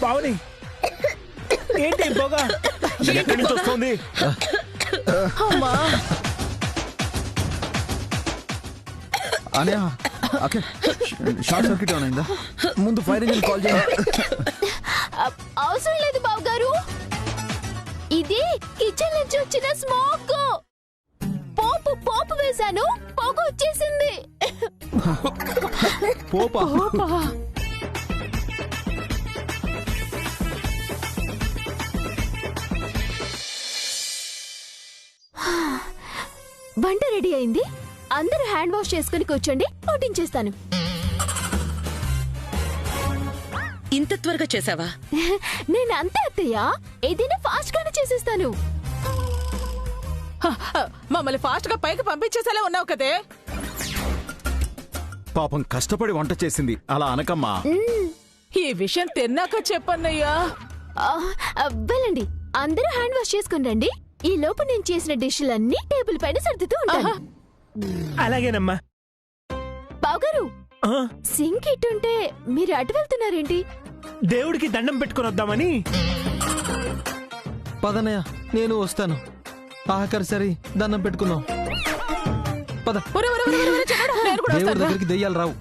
పావని ఏంటి పోగా ఎక్కడి నుంచి వస్తుంది? అనే షార్ట్ సర్క్యూట్ ఏమైందా? ముందు ఫైర్ ఇంజిన్ కాల్ చేయండి. అవసరం లేదు బాబు గారు, ఇది కిచెన్ నుంచి వచ్చిన స్మోక్. పోపు వేశాను, పొగ వచ్చేసింది. పోపా? వంట రెడీ అయింది, అందరూ హ్యాండ్ వాష్ చేసుకుని కూర్చోండి, వడ్డించేస్తాను. ఇంత త్వరగా చేసావా? నేను అంతే అత్తయ్య, ఏదైనా ఫాస్ట్ గానే చేసేస్తాను. మమ్మల్ని ఫాస్ట్ గా పైకి పంపించేసేలా ఉన్నావు కదే. పాపం కష్టపడి వంట చేసింది, అలా అనకమ్మా. ఈ విషయం తిన్నాక చెప్పన్నయ్యా. వెళ్ళండి, అందరూ హ్యాండ్ వాష్ చేసుకుని రండి. ఈ లోపు నేను చేసిన డిష్లన్నీ టేబుల్ పైన సర్దుతూ ఉంటాను. అలాగేనమ్మా. బావగారు, సింక్ ఇటుంటే మీరు అటు వెళ్తున్నారేంటి? దేవుడికి దండం పెట్టుకుని వద్దామని. పదనయ్య, నేను వస్తాను. ఆఖరి సరి దండం పెట్టుకుందాం. పద. దేవుడి దగ్గరికి దెయ్యాలు రావు.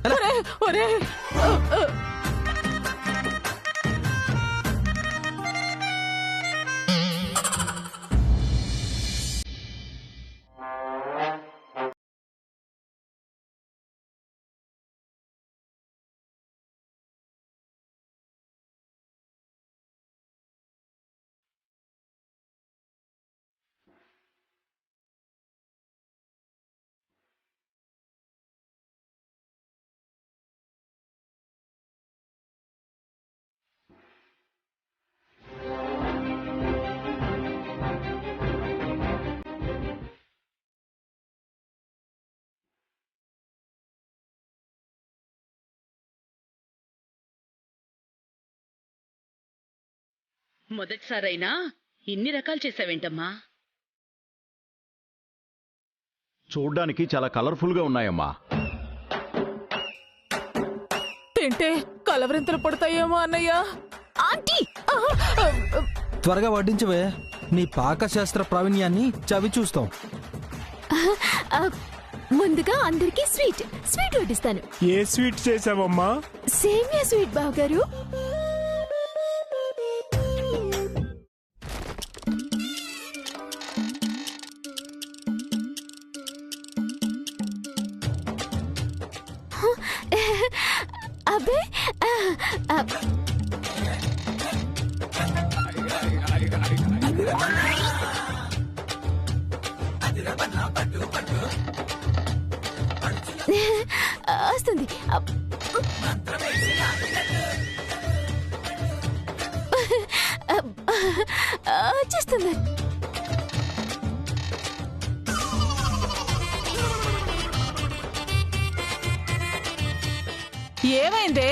మొదటిసారైనా ఇన్ని రకాలు చేసావేంటమ్మా? చూడ్డానికి చాలా కలర్ఫుల్ గా ఉన్నాయమ్మా. తింటే కలవరింతలు పడతాయేమో అన్నయ్య. ఆంటీ, త్వరగా వడ్డించవే, నీ పాకశాస్త్ర ప్రావీణ్యాన్ని చవి చూస్తాం. ముందుగా అందరికి స్వీట్ వడ్డిస్తాను. ఏ స్వీట్ చేసావమ్మా? సేమియా స్వీట్ బావగారు. అబ్బే, వస్తుంది. వచ్చేస్తుంది. ఏమైందే?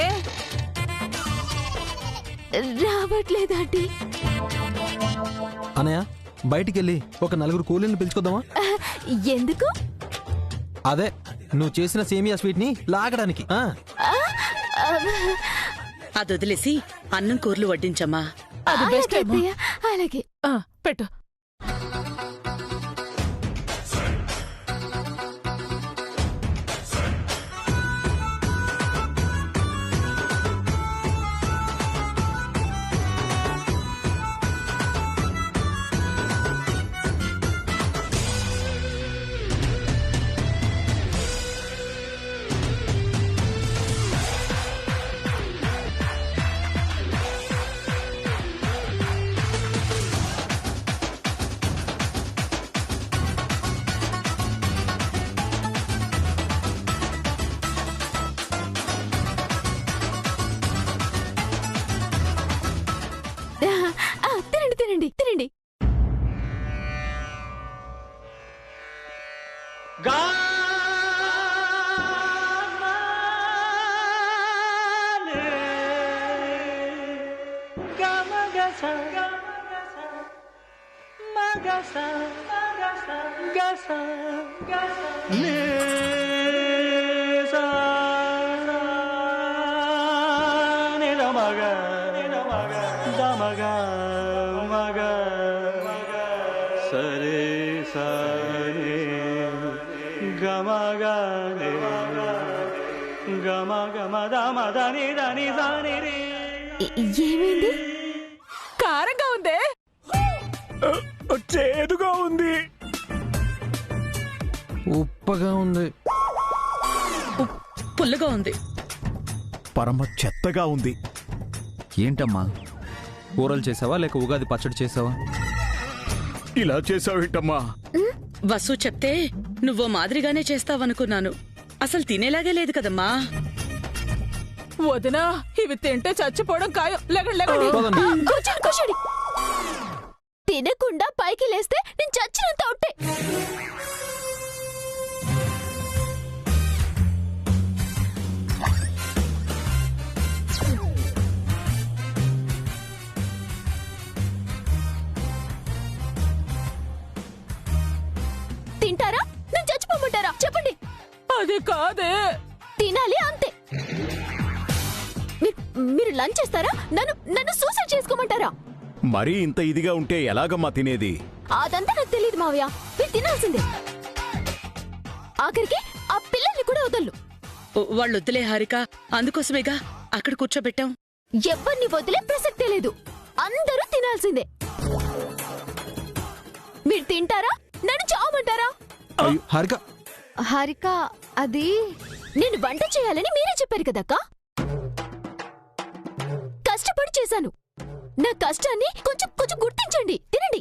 రావట్లేదాంటీ. అనయ్య, బయటికెళ్ళి ఒక నలుగురు కూలీని పిలుచుకుందామా? ఎందుకు? అదే, నువ్వు చేసిన సేమియా స్వీట్ ని లాగడానికి. అది వదిలేసి అన్నం కూరలు వడ్డించమ్మా. అది బెస్ట్ ఏమో. అలాగే పెట్టు. తినండి, తినండి. ఏమైంది? కారంగా ఉందే. చేదుగా ఉంది. ఉప్పగా ఉంది. పుల్లగా ఉంది. పరమ చెత్తగా ఉంది. ఏంటమ్మా, కూరలు చేసావా లేక ఉగాది పచ్చడి చేసావా? ఇలా చేసావేంటమ్మా? వసు చెప్తే నువ్వో మాదిరిగానే చేస్తావనుకున్నాను. అసలు తినేలాగే లేదు కదమ్మా. వదినా, ఇవి తింటే చచ్చిపోవడం ఖాయం. లేకండి లేకండి. పదండి. కూర్చోండి, కూర్చోండి. తినకుండా పైకి లేస్తే నేను చచ్చినంత ఒట్టే. తింటారా? నేను చచ్చిపోమంటారా? చెప్పండి. అది కాదే. తినాలి అంతే. మీరు లంచ్ చేస్తారా? నన్ను సూసైడ్ చేసుకోమంటారా? మరీ ఇంత ఇదిగా ఉంటే ఎలాగమ్మా తినేది? అదంతా నాకు తెలియదు మావయ్య. మీరు తినాల్సిందే. ఆఖరికి ఆ పిల్లల్ని కూడా వదలు. వాళ్ళు వద్దులే హారిక, అందుకోసమేగా అక్కడ కూర్చోబెట్టాం. ఎవరిని వదిలే ప్రసక్తే లేదు. అందరూ తినాల్సిందే. మీరు తింటారా? నన్ను చావమంటారా? హారిక, హారిక, అది నేను వంట చేయాలని మీరే చెప్పారు కదక్క. కష్టపడి చేశాను. నా కష్టాన్ని కొంచెం కొంచెం గుర్తించండి. తినండి.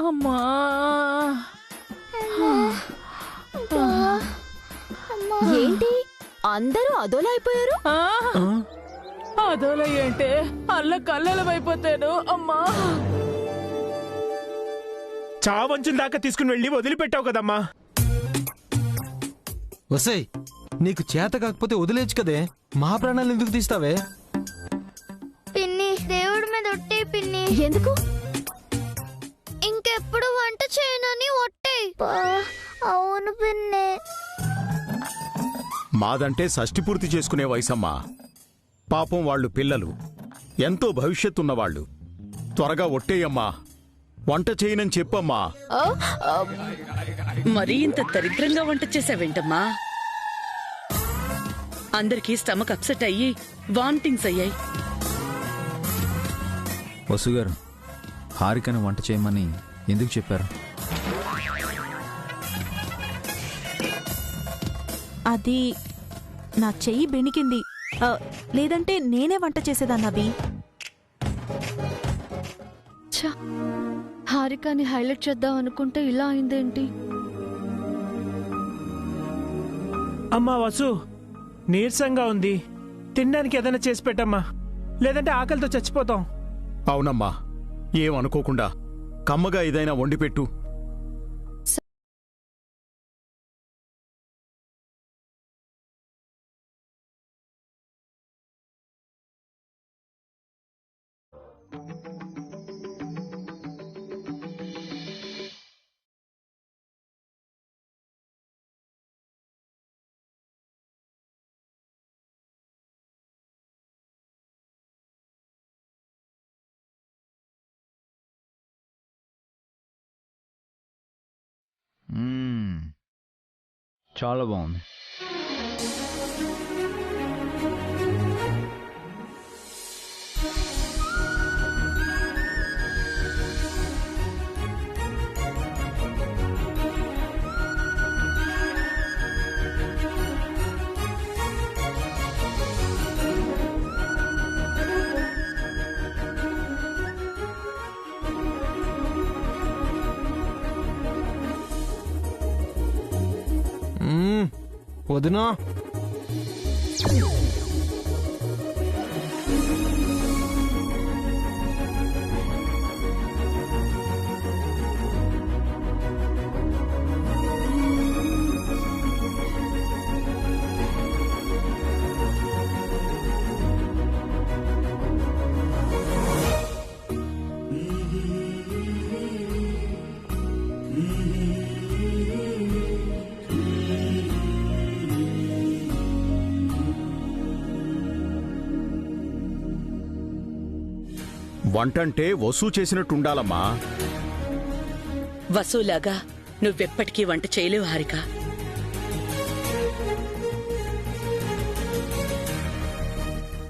అమ్మా, ఏంటి అందరూ అదోలా అయిపోయారు? అదోలా ఏంటే, అల్ల కల్లలమైపోతాను. అమ్మా, చావంచుల దాకా తీసుకుని వెళ్ళి వదిలిపెట్టావు కదమ్మా. వసై, నీకు చేత కాకపోతే వదిలేచ్చు కదే. మా ప్రాణాలు ఎందుకు తీస్తావే? పిన్ని, దేవుడి మీద ఒట్టే పిన్ని. ఎందుకు? ఇంకెప్పుడు వంట చేయనని ఒట్టే. అవును పిన్ని. మాదంటే షష్ఠి పూర్తి చేసుకునే వయసమ్మా. పాపం వాళ్ళు పిల్లలు, ఎంతో భవిష్యత్తున్నవాళ్ళు. త్వరగా ఒట్టేయమ్మా. వంట చేయనని చెప్పమ్మా. మరీ ఇంత దరిద్రంగా వంట చేసావేంటమ్మా? అందరికీ స్టమక్ అప్సెట్ అయ్యి వామిటింగ్స్ అయ్యాయి. వసుగారు, హారికను వంట చేయమని ఎందుకు చెప్పారు? అది నా చెయ్యి బెణికింది. లేదంటే నేనే వంట చేసేదాన్ని. అభి, హారికాని హైలైట్ చేద్దాం అనుకుంటే ఇలా అయిందేంటి? అమ్మా వసు, నీరసంగా ఉంది. తినడానికి ఏదైనా చేసి పెట్టమ్మా, లేదంటే ఆకలితో చచ్చిపోతాం. అవునమ్మా, ఏమనుకోకుండా కమ్మగా ఏదైనా వండిపెట్టు. చాలా బాగుంది. వదినా, వంటంటే వసూ చేసినట్టుండాలమ్మా. వసూలాగా నువ్వెప్పటికీ వంట చేయలేవు హారిక.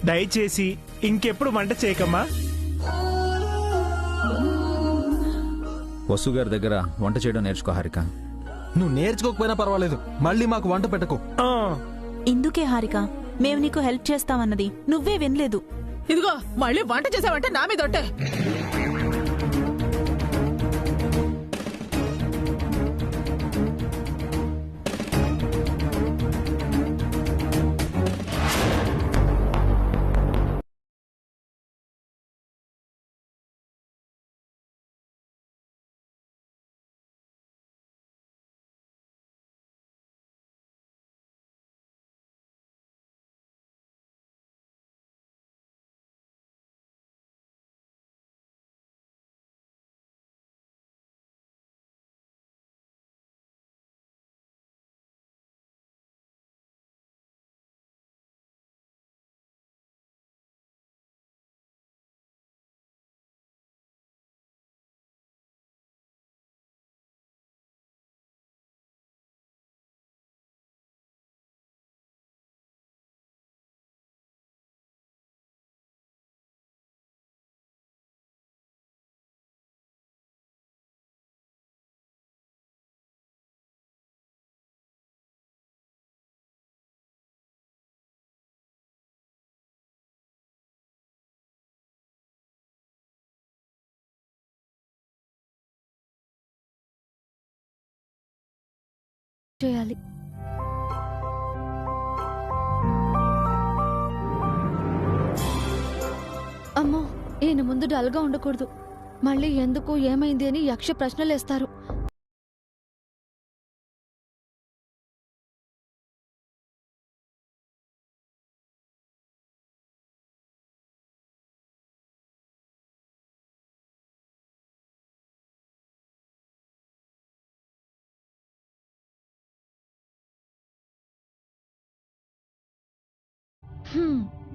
దయచేసి ఇంకెప్పుడు వంట చేయకమ్మా. వసు గారి దగ్గర వంట చేయడం నేర్చుకో హారిక. నువ్వు నేర్చుకోకపోయినా పర్వాలేదు, మళ్ళీ మాకు వంట పెట్టకు. ఆ, ఇందుకే హారిక మేము నీకు హెల్ప్ చేస్తామన్నది, నువ్వే వినలేదు. ఇదిగో మళ్ళీ వంట చేసావంటే నా మీద ఒట్టే. చేయాలి. అమ్మో, ఈయన ముందు డల్గా ఉండకూడదు. మళ్ళీ ఎందుకు ఏమైంది అని యక్ష ప్రశ్నలేస్తారు.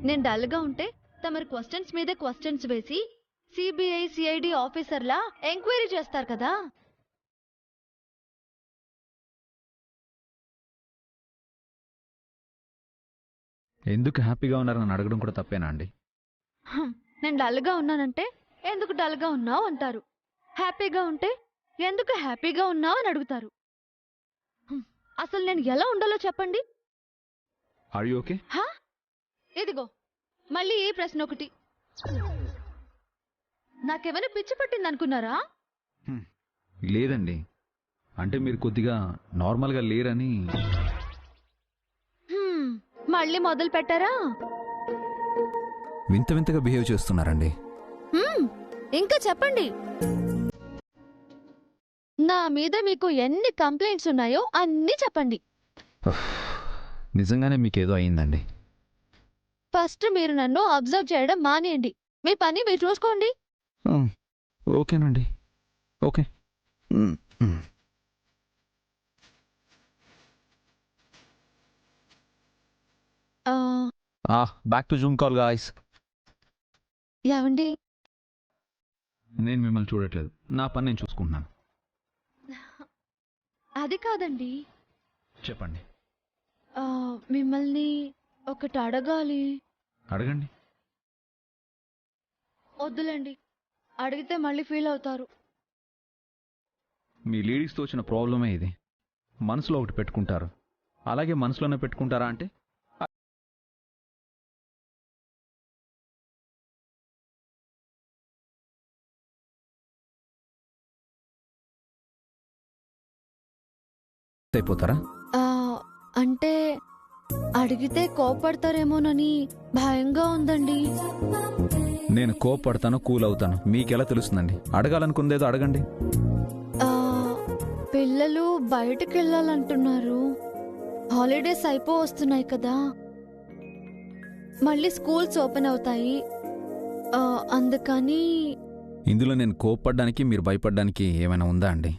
నేను డల్గా ఉంటే తమరు క్వశ్చన్స్ మీద క్వశ్చన్స్ వేసి సిబిఐ సిఐడి ఆఫీసర్లా ఎంక్వైరీ చేస్తారు కదా. ఎందుకు హ్యాపీగా ఉన్నారని అడగడం కూడా తప్పేనా అండి? నేను డల్గా ఉన్నానంటే ఎందుకు డల్గా ఉన్నావు అంటారు. హ్యాపీగా ఉంటే ఎందుకు హ్యాపీగా ఉన్నావు అని అడుగుతారు. అసలు నేను ఎలా ఉండాలో చెప్పండి. Are you okay? ఇదిగో మళ్ళీ ఈ ప్రశ్న ఒకటి. నాకేమైనా పిచ్చి పట్టింది అనుకున్నారా? లేదండి, అంటే మీరు కొద్దిగా నార్మల్గా లేరని. మళ్ళీ మొదలు పెట్టారా? వింత వింతగా బిహేవ్ చేస్తున్నారండి. ఇంకా చెప్పండి. నా మీద మీకు ఎన్ని కంప్లైంట్స్ ఉన్నాయో అన్నీ చెప్పండి. నిజంగానే మీకేదో అయిందండి. ఫస్ట్ మీరు నన్ను అబ్జర్వ్ చేయడం మానేయండి. మీ పని మీరు చూసుకోండి. ఓకేనండి. Okay. Back to Zoom call guys. ఏమండి? నేను మిమ్మల్ని చూడట్లేదు, నా పని నేను చూసుకుంటున్నాను. అది కాదండి, చెప్పండి. మిమ్మల్ని ఒకటి అడగాలి. అడగండి. వద్దులేండి, అడిగితే మళ్ళీ ఫీల్ అవుతారు. మీ లేడీస్తో వచ్చిన ప్రాబ్లమే ఇది. మనసులో ఒకటి పెట్టుకుంటారు, అలాగే మనసులోనే పెట్టుకుంటారా అంటే అయిపోతారా? అంటే అడిగితే కోపడతారేమోనని భయంగా ఉందండి. నేను కోపడతాను, కూల్ అవుతాను, మీకెలా తెలుస్తుందండి? అడగాలనుకుందేదో అడగండి. పిల్లలు బయటకు వెళ్ళాలంటున్నారు. హాలిడేస్ వస్తున్నాయి కదా, మళ్ళీ స్కూల్స్ ఓపెన్ అవుతాయి. అందుకని. ఇందులో నేను కోపడ్డానికి మీరు భయపడ్డానికి ఏమైనా ఉందా అండి?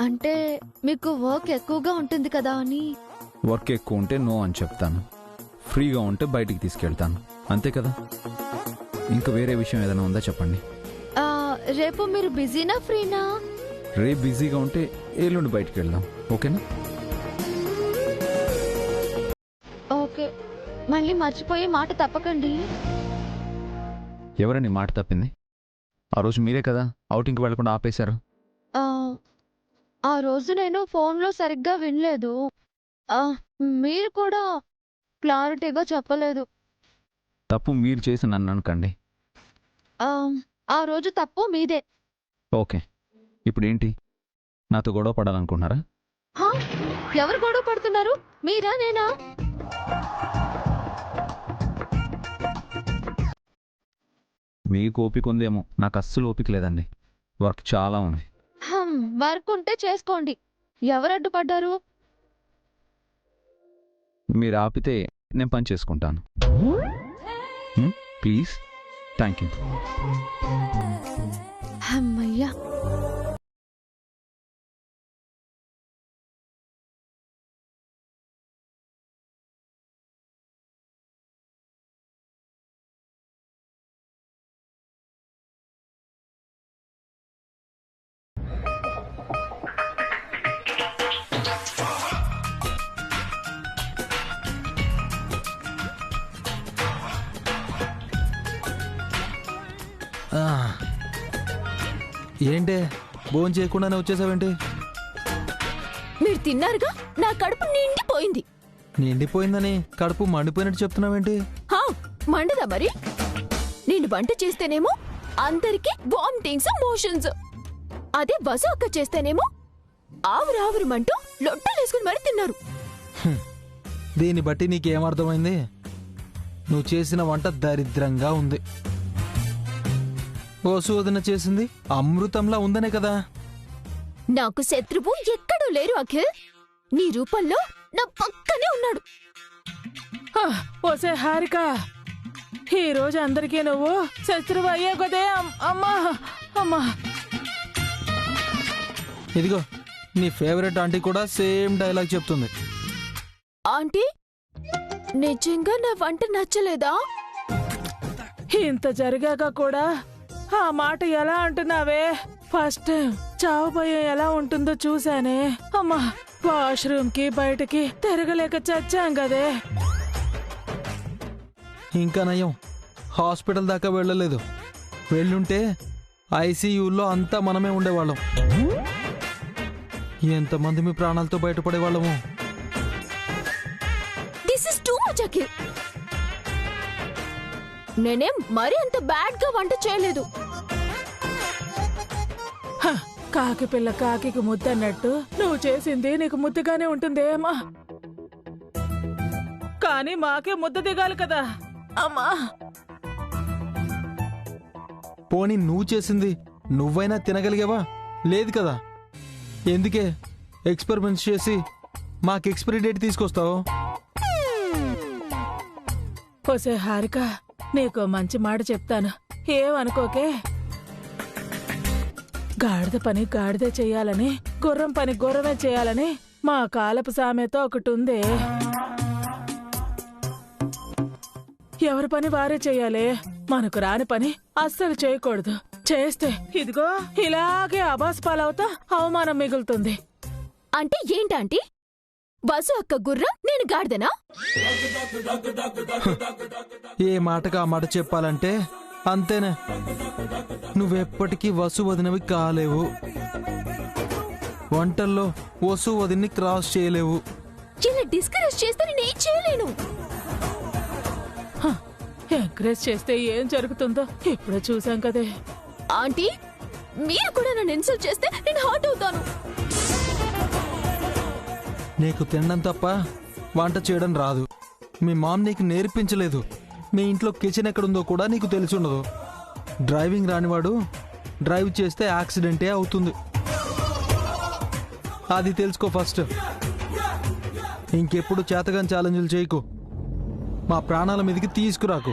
అంటే మీకు వర్క్ ఎక్కువగా ఉంటుంది కదా అని. వర్క్ ఎక్కువ ఉంటే నో అని చెప్తాను, ఫ్రీగా ఉంటే బయటికి తీసుకెళ్తాను, అంతే కదా. ఇంకా వేరే విషయం ఏదైనా ఉందా చెప్పండి. రేపు మీరు బిజీనా ఫ్రీనా? రేపు బిజీగా ఉంటే ఎల్లుండి బయటికి వెళ్దాం, ఓకేనా? ఓకే, మళ్ళీ మర్చిపోయి మాట తప్పకండి. ఎవరండి మాట తప్పింది? ఆ రోజు మీరే కదా అవుటింగ్కి వెళ్లకుండా ఆపేశారు. ఆ రోజు నేను ఫోన్లో సరిగ్గా వినలేదు. మీరు కూడా క్లారిటీగా చెప్పలేదు. తప్పు మీరు చేసి నన్ను అనకండి. ఆ రోజు తప్పు మీదే. ఓకే, ఇప్పుడు ఏంటి, నాతో గొడవ పడాలనుకుంటున్నారా? ఎవరు గొడవ పడుతున్నారు, మీరా నేనా? మీకు ఓపిక ఉందేమో, నాకు అస్సలు ఓపిక లేదండి. వర్క్ చాలా ఉంది. వర్క్ ఉంటే చేసుకోండి, ఎవరు అడ్డుపడ్డారు? మీరు ఆపితే నేను పని చేసుకుంటాను. ప్లీజ్. Thank you. అమ్మయ్యా. ఏంటే భోజనం చేయకుండానే వచ్చేసావేంటి? మీరు తిన్నారుగా, నా కడుపు నిండిపోయింది. నిండిపోయిందని కడుపు మండిపోయినట్టు చెప్తున్నావేంటి? మండదా మరి? నేను వంట చేస్తేనేమో అందరికి వామిటింగ్స్, మోషన్స్. అదే బస అక్క చేస్తేనేమో ఆవురావురమంటూ లొట్టలేసుకుని మరి తిన్నారు. దీన్ని బట్టి నీకేమర్థమైంది? నువ్వు చేసిన వంట దరిద్రంగా ఉంది. ఓ శోధన చేసింది అమృతంలా ఉందనే కదా. నాకు శత్రువు ఎక్కడూ లేరు అఖిల్. నీ రూపంలో నా పక్కనే ఉన్నాడు. ఓసే హారిక, ఈ రోజు అందరికీ నువ్వు శత్రువు అయ్యే కదే. అమ్మా అమ్మా, ఇదిగో నీ ఫేవరెట్ ఆంటీ కూడా సేమ్ డైలాగ్ చెప్తుంది. ఆంటీ, నిజంగా నా వంట నచ్చలేదా? ఇంత జరిగాక కూడా ఆ మాట ఎలా అంటున్నావే? ఫస్ట్ టైం చావు భయం ఎలా ఉంటుందో చూశానే. అమ్మా, వాష్రూమ్ కి బయటకి తిరగలేక చచ్చాం కదే. ఇంకా నయం, హాస్పిటల్ దాకా వెళ్ళలేదు. వెళ్ళుంటే ఐసీయూలో అంతా మనమే ఉండేవాళ్ళం. ఎంతమంది మీ ప్రాణాలతో బయటపడేవాళ్ళము. This is too much Akhil. నేనేం మరీ అంత బ్యాడ్ గా వంట చేయలేదు. కాకి పిల్ల కాకి ముద్దన్నట్టు నువ్వు చేసింది నీకు ముద్దగానే ఉంటుందేమా, కానీ మాకే ముద్ద దిగాలి కదా. అమ్మా పోనీ నువ్వు చేసింది నువ్వైనా తినగలిగావా? లేదు కదా. ఎందుకే ఎక్స్పెరిమెంట్స్ చేసి మాకు ఎక్స్పైరీ డేట్ తీసుకొస్తావు? ఓసే హారిక, నీకు మంచి మాట చెప్తాను, ఏమనుకోకే. గాడిద పని గాడిదే చెయ్యాలని, గుర్రం పని గుర్రమే చేయాలని మా కాలపు సామెత ఒకటి ఉంది. ఎవరి పని వారే చెయ్యాలి, మనకు రాని పని అస్సలు చేయకూడదు. చేస్తే ఇదిగో ఇలాగే అబాస్పాలవుతా అవమానం మిగులుతుంది. అంటే ఏంటంటీ? వసు అక్క గుర్రం, నేను గాడిదనా? ఏ మాటకు ఆ మాట చెప్పాలంటే అంతేనే. నువ్వెప్పటికీ వసు వదినవి కాలేవు. వంటల్లో వసు వదిన్ని క్రాస్ చేయలేవు. ఇలా డిస్కరేజ్ చేస్తే నేనేం చేయలేను. ఎంకరేజ్ చేస్తే ఏం జరుగుతుందో ఇప్పుడే చూసాం కదే. ఆంటీ, మీరు కూడా నన్ను ఇన్సల్ట్ చేస్తే నేను హర్ట్ అవుతాను. నీకు తినడం తప్ప వంట చేయడం రాదు. మీ మామ్ నీకు నేర్పించలేదు. మీ ఇంట్లో కిచెన్ ఎక్కడుందో కూడా నీకు తెలిసుండదు. డ్రైవింగ్ రానివాడు డ్రైవ్ చేస్తే యాక్సిడెంటే అవుతుంది. అది తెలుసుకో ఫస్ట్. ఇంకెప్పుడు చేతగాని ఛాలెంజ్లు చేయకు. మా ప్రాణాల మీదకి తీసుకురాకు.